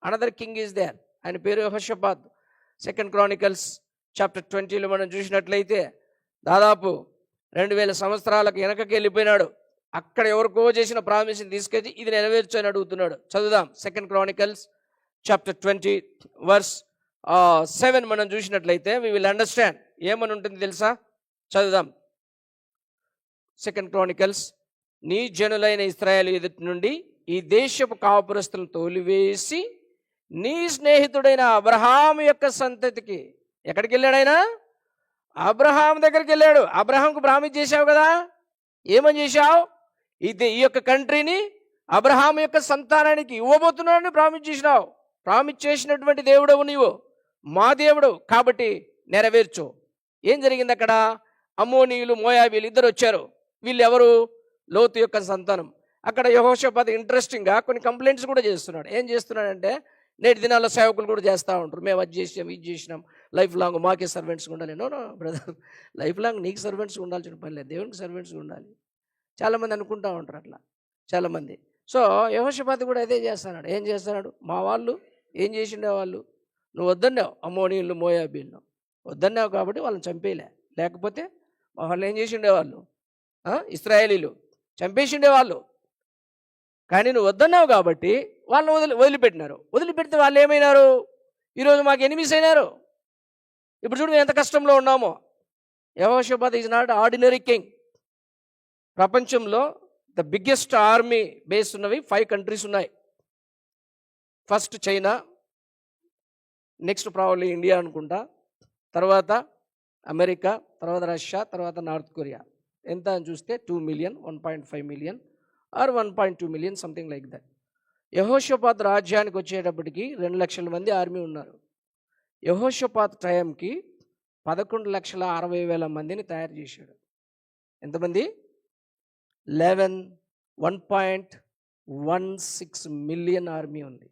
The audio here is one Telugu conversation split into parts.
అనదర్ కింగ్ ఈజ్ దేర్, ఆయన పేరు యెహోషాపాత్. 2 Chronicles chapter 20లో మనం చూసినట్లయితే దాదాపు 2000 సంవత్సరాలకు వెనకకి వెళ్ళిపోయినాడు. అక్కడ ఎవరికో చేసిన ప్రామిస్ని తీసుకొచ్చి ఇది నెరవేర్చు అని అడుగుతున్నాడు. చదువుదాం. 2 Chronicles chapter 20 verse 7 మనం చూసినట్లయితే వి విల్ అండర్స్టాండ్ ఏమని ఉంటుంది తెలుసా? చదువుదాం. 2 Chronicles, నీ జనులైన ఇశ్రాయేలు ఎదుటి నుండి ఈ దేశపు కాపురస్తులను తోలివేసి నీ స్నేహితుడైన అబ్రహాము యొక్క సంతతికి, ఎక్కడికి వెళ్ళాడు ఆయన? అబ్రహాం దగ్గరికి వెళ్ళాడు. అబ్రహాంకు ప్రామిస్ చేశావు కదా, ఏమని చేశావు? ఈ యొక్క కంట్రీని అబ్రహాం యొక్క సంతానానికి ఇవ్వబోతున్నాడని ప్రామిస్ చేసినావు. ప్రామిస్ చేసినటువంటి దేవుడవు నీవు, మా దేవుడు కాబట్టి నెరవేర్చు. ఏం జరిగింది అక్కడ? అమ్మోనీయులు, మోయాబీలు ఇద్దరు వచ్చారు. వీళ్ళు ఎవరు? లోతు యొక్క సంతానం. అక్కడ యెహోషాపాత్ ఇంట్రెస్టింగ్గా కొన్ని కంప్లైంట్స్ కూడా చేస్తున్నాడు. ఏం చేస్తున్నాడంటే, నేటి దినాల్లో సేవకులు కూడా చేస్తూ ఉంటారు, మేము అది చేసాం ఇది చేసినాం, లైఫ్ లాంగ్ మాకే సర్వెంట్స్ ఉండాలి. నో బ్రదర్, లైఫ్ లాంగ్ నీకు సర్వెంట్స్ ఉండాల్సిన పని లేదు, దేవునికి సర్వెంట్స్ ఉండాలి. చాలామంది అనుకుంటూ ఉంటారు అట్లా చాలామంది. సో యెహోషాపాత్ కూడా అదే చేస్తున్నాడు. ఏం చేస్తున్నాడు? మా వాళ్ళు ఏం చేసిండే వాళ్ళు, నువ్వు వద్దన్నావు, అమ్మోనీయులు మోయాబీలను వద్దన్నావు కాబట్టి వాళ్ళని చంపేయలే, లేకపోతే మా వాళ్ళు ఏం చేసిండేవాళ్ళు? ఇశ్రాయేలీలు చంపేసిండేవాళ్ళు. కానీ నువ్వు వద్దన్నావు కాబట్టి వాళ్ళని వదిలిపెట్టినారు. వదిలిపెడితే వాళ్ళు ఏమైనారు? ఈరోజు మాకు ఎనిమిస్ అయినారు. ఇప్పుడు చూడు ఎంత కష్టంలో ఉన్నామో. యెహోషాపాత్ ఈజ్ నాట్ ఆర్డినరీ కింగ్. ప్రపంచంలో ద బిగ్గెస్ట్ ఆర్మీ బేస్ ఉన్నవి 5 కంట్రీస్ ఉన్నాయి. First China, next probably India అనుకుంటా, తర్వాత అమెరికా, తర్వాత రష్యా, తర్వాత నార్త్ కొరియా. ఎంత అని చూస్తే 2 million, 1.5 million or 1.2 million, something like that. యెహోషాపాత్ రాజ్యానికి వచ్చేటప్పటికి 2 లక్షల మంది ఆర్మీ ఉన్నారు. యెహోషాపాత్ టైంకి 11,60,000 మందిని తయారు చేశాడు. ఎంతమంది? 1.16 million ఆర్మీ ఉంది.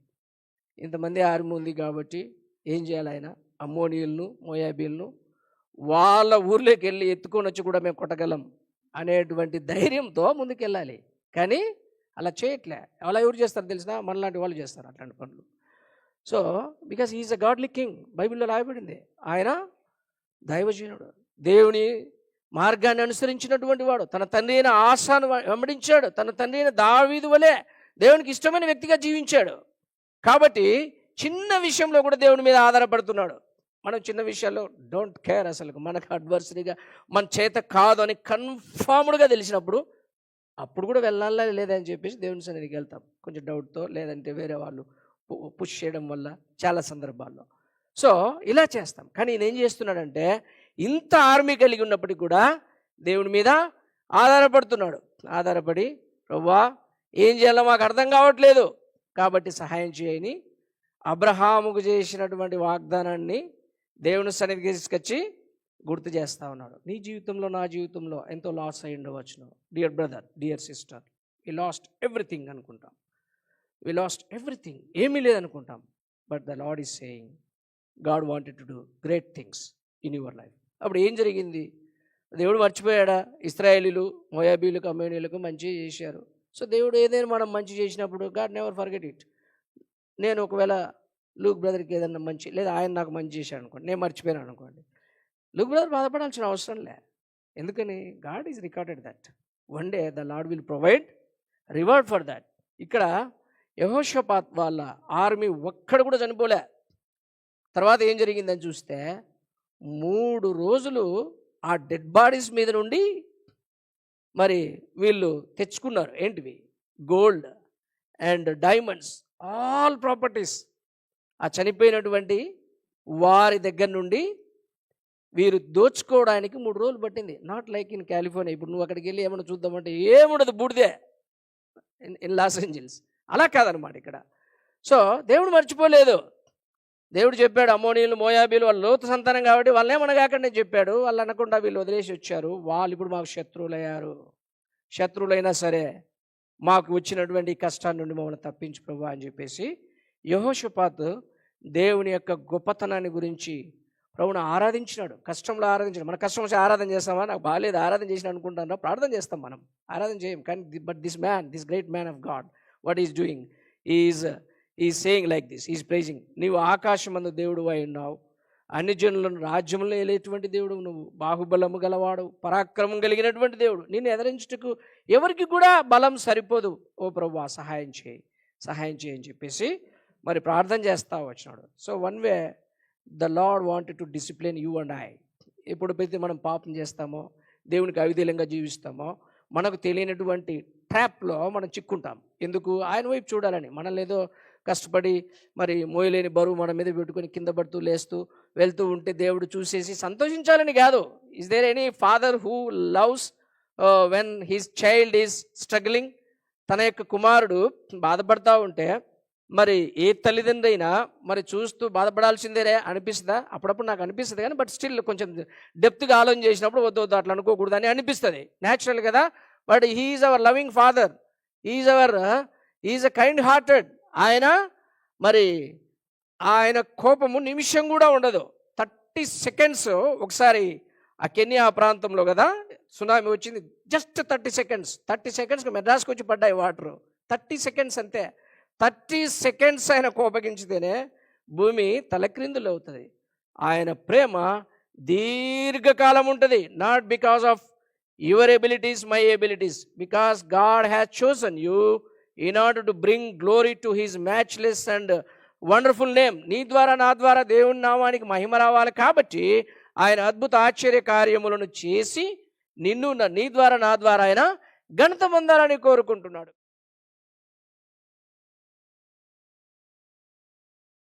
ఇంతమంది ఆర్మీ ఉంది కాబట్టి ఏం చేయాలి ఆయన? అమ్మోనీయులను, మోయాబీలను వాళ్ళ ఊర్లోకి వెళ్ళి ఎత్తుకొని వచ్చి కూడా మేము కొట్టగలం అనేటువంటి ధైర్యంతో ముందుకెళ్ళాలి. కానీ అలా చేయట్లే. అలా ఎవరు చేస్తారు తెలిసిన? మనలాంటి వాళ్ళు చేస్తారు అట్లాంటి పనులు. So because he's a godly king. బైబిల్లో రాయబడింది ఆయన దైవజనుడు, దేవుని మార్గాన్ని అనుసరించినటువంటి వాడు. తన తండ్రి అయిన ఆసాను వెంబడించాడు. తన తండ్రి అయిన దావీదు వలె దేవునికి ఇష్టమైన వ్యక్తిగా జీవించాడు. కాబట్టి చిన్న విషయంలో కూడా దేవుని మీద ఆధారపడుతున్నాడు. మనం చిన్న విషయాల్లో డోంట్ కేర్. అసలు మనకు అడ్వర్సరీగా మన చేత కాదు అని కన్ఫామ్డ్గా తెలిసినప్పుడు అప్పుడు కూడా వెళ్ళాలా లేదని చెప్పేసి దేవుని సన్నిధికి వెళ్తాం కొంచెం డౌట్తో, లేదంటే వేరే వాళ్ళు పుష్ చేయడం వల్ల చాలా సందర్భాల్లో. సో ఇలా చేస్తాం. కానీ ఈయన ఏం చేస్తున్నాడంటే, ఇంత ఆర్మీ కలిగి ఉన్నప్పటికీ కూడా దేవుని మీద ఆధారపడుతున్నాడు. ఆధారపడి, ప్రభువా ఏం చేయాలో మాకు అర్థం కావట్లేదు కాబట్టి సహాయం చేయని అబ్రహాముకు చేసినటువంటి వాగ్దానాన్ని దేవుని సన్నిధికి తీసుకొచ్చి గుర్తు చేస్తూ ఉన్నాడు. నీ జీవితంలో, నా జీవితంలో ఎంతో లాస్ అయి ఉండవచ్చును. Dear brother, dear sister, we lost everything అనుకుంటాం. వి లాస్ట్ ఎవ్రీథింగ్, ఏమీ లేదనుకుంటాం. But the lord is saying God wanted to do great things in your life. అప్పుడు ఏం జరిగింది? దేవుడు మర్చిపోయాడా? ఇశ్రాయేలీలు, మోయాబీలకు, అమ్మోనీయులకు మంచి చేశారు. సో దేవుడు ఏదైనా మనం మంచి చేసినప్పుడు గాడ్ నెవర్ ఫర్గెట్ ఇట్. నేను ఒకవేళ లూక్ బ్రదర్కి ఏదన్నా మంచి, లేదా ఆయన నాకు మంచి చేశాడు అనుకోండి, నేను మర్చిపోయాను అనుకోండి, లూక్ బ్రదర్ బాధపడాల్సిన అవసరం లే. ఎందుకని? God is recorded that one day the lord will provide reward for that. ఇక్కడ యెహోషాపాత్ వాళ్ళ ఆర్మీ ఒక్కడు కూడా చనిపోలే. తర్వాత ఏం జరిగిందని చూస్తే 3 రోజులు ఆ డెడ్ బాడీస్ మీద నుండి మరి వీళ్ళు తెచ్చుకున్నారు. ఏంటివి? Gold and diamonds, all properties. ఆ చనిపోయినటువంటి వారి దగ్గర నుండి వీరు దోచుకోవడానికి 3 రోజులు పట్టింది. Not like in California. ఇప్పుడు నువ్వు అక్కడికి వెళ్ళి ఏమన్నా చూద్దామంటే ఏముండదు, బూడిదే ఇన్ లాస్ ఏంజల్స్. అలా కాదనమాట ఇక్కడ. సో దేవుడు మర్చిపోలేదు. దేవుడు చెప్పాడు, అమ్మోనీయులు, మోయాబీలు వాళ్ళు లోతు సంతానం కాబట్టి వాళ్ళని ఏమనగాకండి చెప్పాడు. వాళ్ళు అనకుండా వీళ్ళు వదిలేసి వచ్చారు. వాళ్ళు ఇప్పుడు మాకు శత్రువులయ్యారు. శత్రువులైనా సరే మాకు వచ్చినటువంటి కష్టాన్ని నుండి మమ్మల్ని తప్పించు ప్రభువా అని చెప్పేసి యెహోషాపాత్ దేవుని యొక్క గొప్పతనాన్ని గురించి ప్రభువుని ఆరాధించినాడు. కష్టంలో ఆరాధించాడు. మన కష్టం వచ్చి ఆరాధన చేస్తామా? నాకు బాగాలేదు ఆరాధన చేసిన అనుకుంటాను, ప్రార్థన చేస్తాం. మనం ఆరాధన చేయం. కానీ but this great man of God, what is doing he saying like this, is praising. నీవు ఆకాశమందు దేవుడు అయి ఉన్నావు, అన్ని జనులను రాజ్యంలో ఏలేటువంటి దేవుడు నువ్వు, బాహుబలము గలవాడు, పరాక్రమం కలిగినటువంటి దేవుడు. నిన్ను ఎదిరించుటకు ఎవరికి కూడా బలం సరిపోదు. ఓ ప్రభువా సహాయం చేయి, సహాయం చేయని చెప్పేసి మరి ప్రార్థన చేస్తా వచ్చినాడు. So one way the lord wanted to discipline you and I. ఎప్పుడైతే మనం పాపం చేస్తామో, దేవునికి అవిధేయంగా జీవిస్తామో, మనకు తెలియనటువంటి ట్రాప్లో మనం చిక్కుంటాం. ఎందుకు? ఆయన వైపు చూడాలని. మనల్ని ఏదో కష్టపడి మరి మోయలేని బరువు మన మీద పెట్టుకొని కింద పడుతూ లేస్తూ వెళ్తూ ఉంటే దేవుడు చూసేసి సంతోషించాలని కాదు. Is there any father who loves when his child is struggling? తన యొక్క కుమారుడు బాధపడతా ఉంటే మరి ఏ తల్లిదండ్రి అయినా మరి చూస్తూ బాధపడాల్సిందేనే అనిపిస్తుందా? అప్పుడప్పుడు నాకు అనిపిస్తుంది, కానీ బట్ స్టిల్ కొంచెం డెప్త్గా ఆలోచన చేసినప్పుడు వద్దు వద్దు అట్లా అనుకోకూడదు అని అనిపిస్తుంది, న్యాచురల్ కదా. But he's our loving father, is a kind hearted. ఆయన కోపము నిమిషం కూడా ఉండదు. 30 seconds ఒకసారి ఆ కెన్యా ప్రాంతంలో కదా సునామీ వచ్చింది. జస్ట్ 30 seconds మెడ్రాస్కి వచ్చి పడ్డాయి వాటర్. 30 seconds అంతే. 30 seconds ఆయన కోపగించితేనే భూమి తలక్రిందులు అవుతుంది. ఆయన ప్రేమ దీర్ఘకాలం ఉంటుంది. Not because of your abilities, my abilities, because God has chosen you in order to bring glory to his matchless and wonderful name. నీ ద్వారా నా ద్వారా దేవుని నామానికి మహిమ రావాలి కాబట్టి ఆయన అద్భుత ఆశ్చర్య కార్యములను చేసి నిన్ను నీ ద్వారా నా ద్వారా ఆయన ఘనత పొందాలని కోరుకుంటున్నాడు.